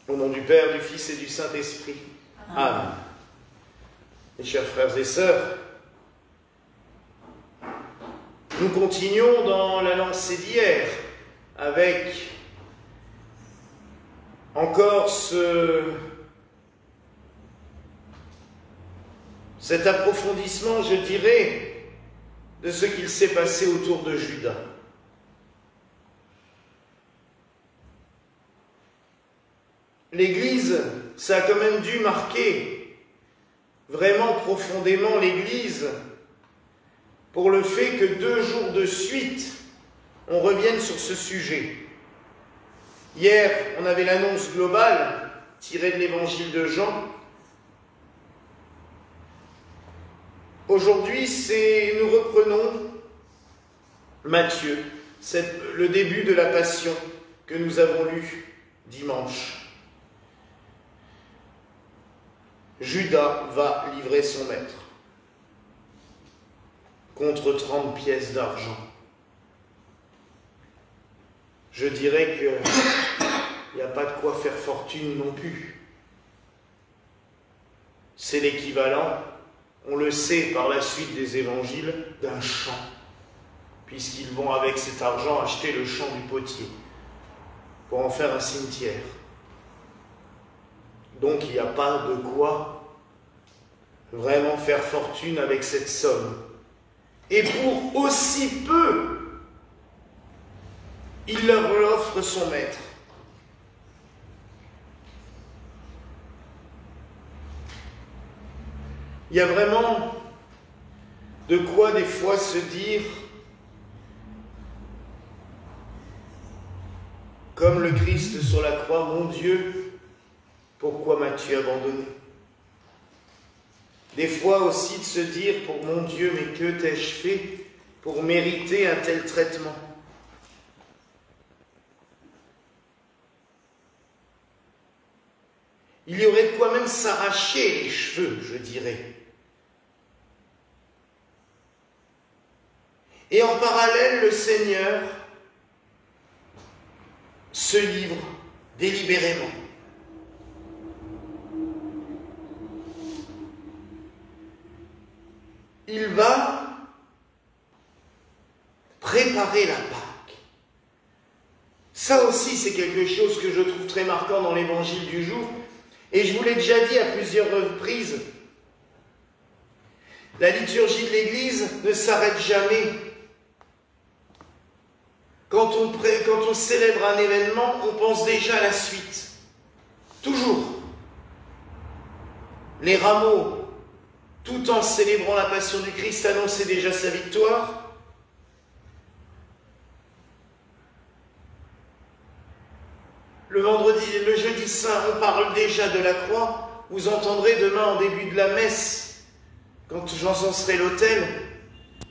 Au nom du Père, du Fils et du Saint-Esprit. Amen. Mes chers frères et sœurs, nous continuons dans la lancée d'hier avec encore cet approfondissement, je dirais, de ce qu'il s'est passé autour de Judas. L'Église, ça a quand même dû marquer vraiment profondément l'Église pour le fait que 2 jours de suite, on revienne sur ce sujet. Hier, on avait l'annonce globale tirée de l'Évangile de Jean. Aujourd'hui, nous reprenons Matthieu, le début de la Passion que nous avons lu dimanche. Judas va livrer son maître contre 30 pièces d'argent. Je dirais qu'il n'y a pas de quoi faire fortune non plus. C'est l'équivalent, on le sait par la suite des évangiles, d'un champ, puisqu'ils vont avec cet argent acheter le champ du potier pour en faire un cimetière. Donc il n'y a pas de quoi vraiment faire fortune avec cette somme. Et pour aussi peu, il leur offre son maître. Il y a vraiment de quoi des fois se dire, comme le Christ sur la croix, mon Dieu, pourquoi m'as-tu abandonné? Des fois aussi de se dire, pour mon Dieu, mais que t'ai-je fait pour mériter un tel traitement? Il y aurait de quoi même s'arracher les cheveux, je dirais. Et en parallèle, le Seigneur se livre délibérément. Il va préparer la Pâque. Ça aussi, c'est quelque chose que je trouve très marquant dans l'évangile du jour. Et je vous l'ai déjà dit à plusieurs reprises, la liturgie de l'Église ne s'arrête jamais. Quand on célèbre un événement, on pense déjà à la suite. Toujours. Les rameaux, tout en célébrant la passion du Christ, annonçaient déjà sa victoire. Le jeudi saint, on parle déjà de la croix. Vous entendrez demain en début de la messe, quand j'encenserai l'autel,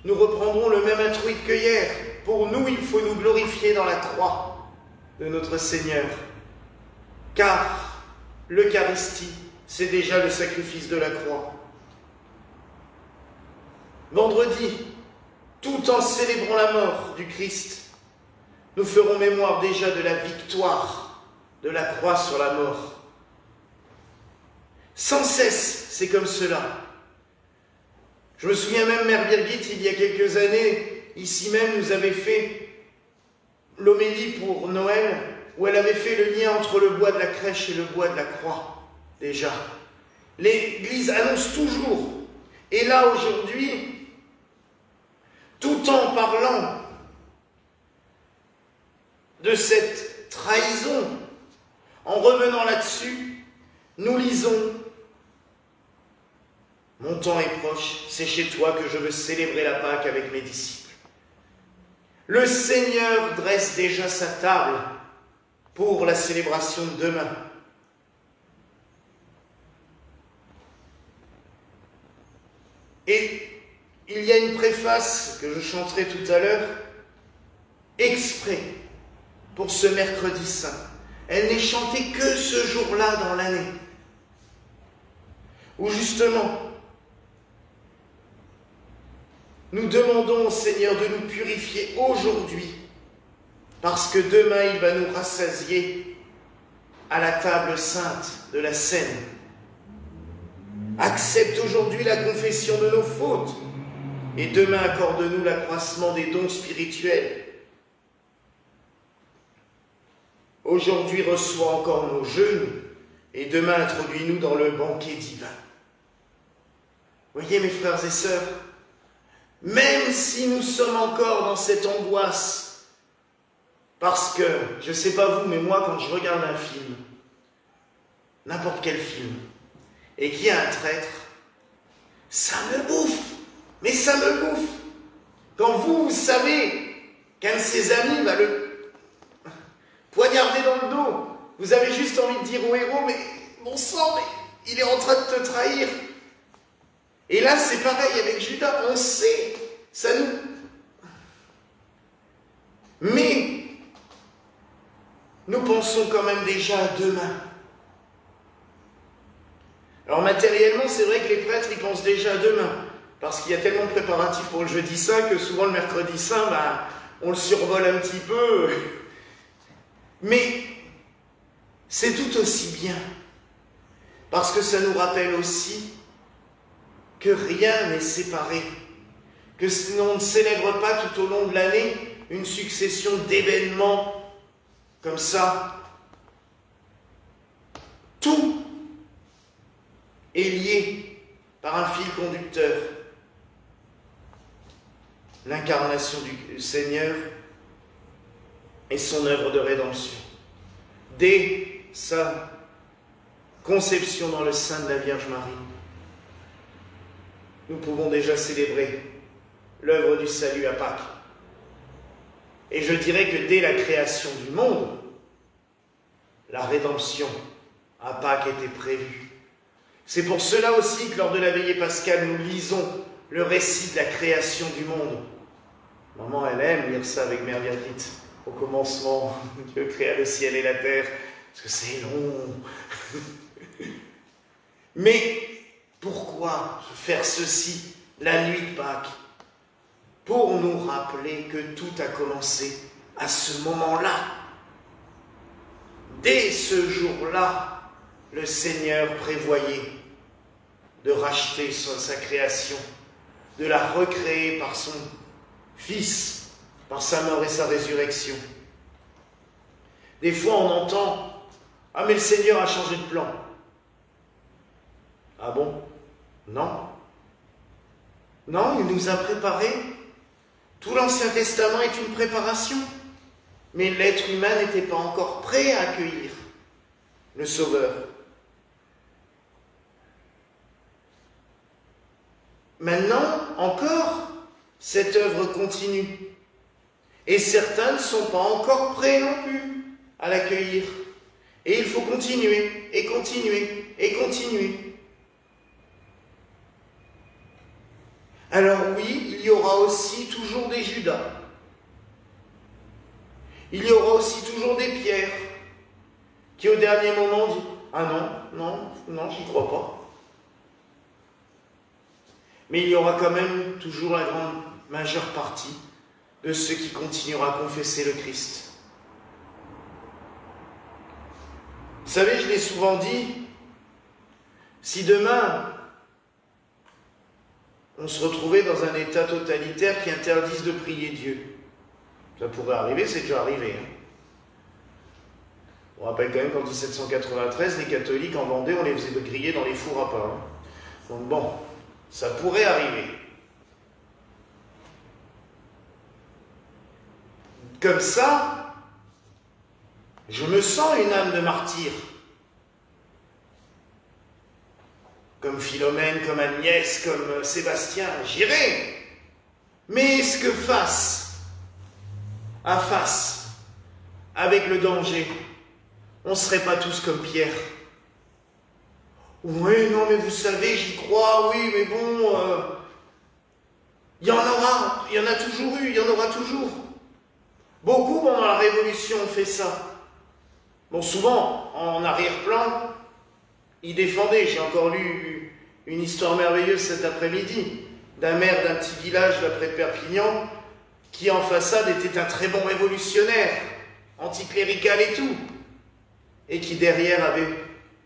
nous reprendrons le même introït que hier. Pour nous, il faut nous glorifier dans la croix de notre Seigneur. Car l'Eucharistie, c'est déjà le sacrifice de la croix. Vendredi, tout en célébrant la mort du Christ, nous ferons mémoire déjà de la victoire de la croix sur la mort. Sans cesse, c'est comme cela. Je me souviens même, Mère Birgit, il y a quelques années, ici même, nous avait fait l'homélie pour Noël, où elle avait fait le lien entre le bois de la crèche et le bois de la croix, déjà. L'Église annonce toujours. Et là, aujourd'hui, tout en parlant de cette trahison, en revenant là-dessus, nous lisons « Mon temps est proche, c'est chez toi que je veux célébrer la Pâque avec mes disciples. » Le Seigneur dresse déjà sa table pour la célébration de demain. Et il y a une préface que je chanterai tout à l'heure, exprès pour ce mercredi saint. Elle n'est chantée que ce jour-là dans l'année, où justement, nous demandons au Seigneur de nous purifier aujourd'hui, parce que demain il va nous rassasier à la table sainte de la scène. Accepte aujourd'hui la confession de nos fautes et demain accorde-nous l'accroissement des dons spirituels. Aujourd'hui reçois encore nos jeûnes et demain introduis-nous dans le banquet divin. Voyez mes frères et sœurs, même si nous sommes encore dans cette angoisse, parce que, je ne sais pas vous, mais moi quand je regarde un film, n'importe quel film, et qu'il y a un traître, ça me bouffe, mais ça me bouffe. Quand vous savez qu'un de ses amis va le poignarder dans le dos, vous avez juste envie de dire au héros, mais bon sang, mais il est en train de te trahir. Et là, c'est pareil avec Judas, on sait, ça nous... Mais, nous pensons quand même déjà à demain. Alors matériellement, c'est vrai que les prêtres, ils pensent déjà à demain, parce qu'il y a tellement de préparatifs pour le jeudi saint que souvent le mercredi saint, on le survole un petit peu. Mais c'est tout aussi bien, parce que ça nous rappelle aussi que rien n'est séparé, que l'on ne célèbre pas tout au long de l'année une succession d'événements comme ça. Tout est lié par un fil conducteur. L'incarnation du Seigneur et son œuvre de rédemption. Dès sa conception dans le sein de la Vierge Marie, nous pouvons déjà célébrer l'œuvre du salut à Pâques. Et je dirais que dès la création du monde, la rédemption à Pâques était prévue. C'est pour cela aussi que lors de la veillée pascale, nous lisons le récit de la création du monde. Maman, elle aime lire ça avec Mère Birgit. Au commencement, Dieu créa le ciel et la terre, parce que c'est long. Mais pourquoi faire ceci la nuit de Pâques? Pour nous rappeler que tout a commencé à ce moment-là. Dès ce jour-là, le Seigneur prévoyait de racheter sa création, de la recréer par son Fils, par sa mort et sa résurrection. Des fois, on entend « Ah, mais le Seigneur a changé de plan. » Ah bon? Non. Non, il nous a préparé. Tout l'Ancien Testament est une préparation. Mais l'être humain n'était pas encore prêt à accueillir le Sauveur. Maintenant, encore, cette œuvre continue. Et certains ne sont pas encore prêts non plus à l'accueillir. Et il faut continuer, et continuer, et continuer. Alors oui, il y aura aussi toujours des Judas. Il y aura aussi toujours des Pierres qui au dernier moment disent « Ah non, j'y crois pas ». Mais il y aura quand même toujours la grande majeure partie de ceux qui continueront à confesser le Christ. Vous savez, je l'ai souvent dit, si demain on se retrouvait dans un état totalitaire qui interdise de prier Dieu, ça pourrait arriver, c'est déjà arrivé. On rappelle quand même qu'en 1793, les catholiques en Vendée, on les faisait griller dans les fours à pain. Donc bon, ça pourrait arriver. Comme ça, je me sens une âme de martyr. Comme Philomène, comme Agnès, comme Sébastien, j'irai. Mais est-ce que face à face, avec le danger, on ne serait pas tous comme Pierre? Oui, non, mais vous savez, j'y crois, oui, mais bon, il y en a toujours eu, il y en aura toujours. Beaucoup, pendant la Révolution, ont fait ça. Bon, souvent, en arrière-plan, ils défendaient. J'ai encore lu une histoire merveilleuse cet après-midi d'un maire d'un petit village d'après Perpignan qui, en façade, était un très bon révolutionnaire, anticlérical et tout. et qui derrière avait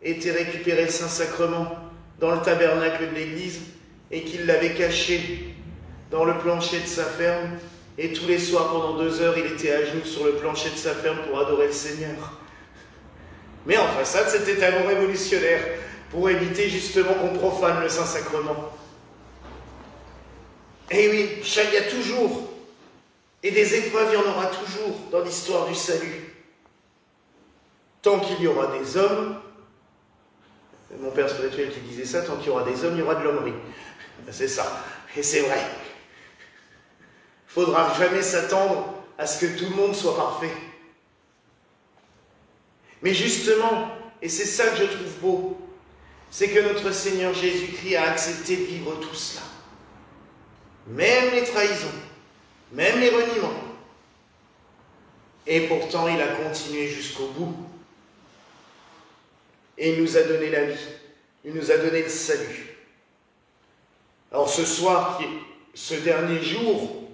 été récupérer le Saint-Sacrement dans le tabernacle de l'église et qu'il l'avait caché dans le plancher de sa ferme. Et tous les soirs, pendant 2 heures, il était à genoux sur le plancher de sa ferme pour adorer le Seigneur. Mais en façade, c'était un mot révolutionnaire pour éviter justement qu'on profane le Saint-Sacrement. Et oui, il y a toujours, et des épreuves, il y en aura toujours dans l'histoire du salut. Tant qu'il y aura des hommes, mon père spirituel qui disait ça, tant qu'il y aura des hommes, il y aura de l'hommerie. C'est ça, et c'est vrai. Il ne faudra jamais s'attendre à ce que tout le monde soit parfait. Mais justement, et c'est ça que je trouve beau, c'est que notre Seigneur Jésus-Christ a accepté de vivre tout cela. Même les trahisons, même les reniements. Et pourtant, il a continué jusqu'au bout. Et il nous a donné la vie. Il nous a donné le salut. Alors ce soir, qui est ce dernier jour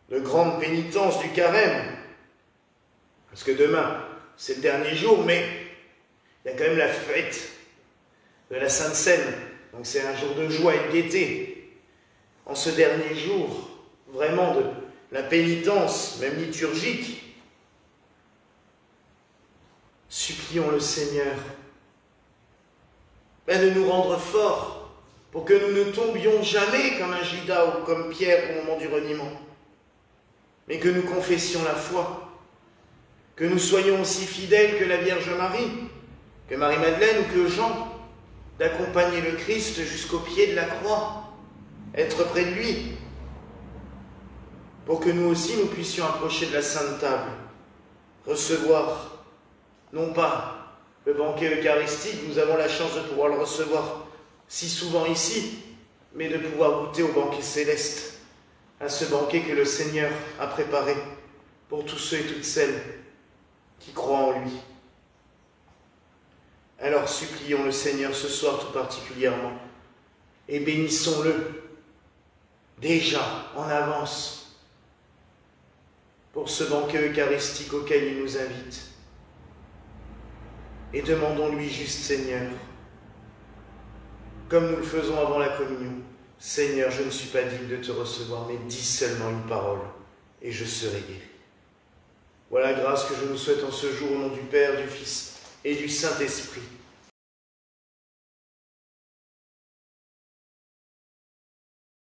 de grande pénitence du carême, parce que demain, c'est le dernier jour, mais il y a quand même la fête de la Sainte Seine. Donc c'est un jour de joie et de gaieté. En ce dernier jour, vraiment de la pénitence, même liturgique, supplions le Seigneur de nous rendre forts pour que nous ne tombions jamais comme un Judas ou comme Pierre au moment du reniement, mais que nous confessions la foi, que nous soyons aussi fidèles que la Vierge Marie, que Marie-Madeleine ou que Jean, d'accompagner le Christ jusqu'au pied de la croix, être près de lui, pour que nous aussi nous puissions approcher de la Sainte Table, recevoir, non pas le banquet eucharistique, nous avons la chance de pouvoir le recevoir si souvent ici, mais de pouvoir goûter au banquet céleste, à ce banquet que le Seigneur a préparé pour tous ceux et toutes celles qui croient en lui. Alors supplions le Seigneur ce soir tout particulièrement et bénissons-le déjà en avance pour ce banquet eucharistique auquel il nous invite. Et demandons-lui juste, Seigneur, comme nous le faisons avant la communion, Seigneur, je ne suis pas digne de te recevoir, mais dis seulement une parole, et je serai guéri. Voilà la grâce que je nous souhaite en ce jour, au nom du Père, du Fils et du Saint-Esprit.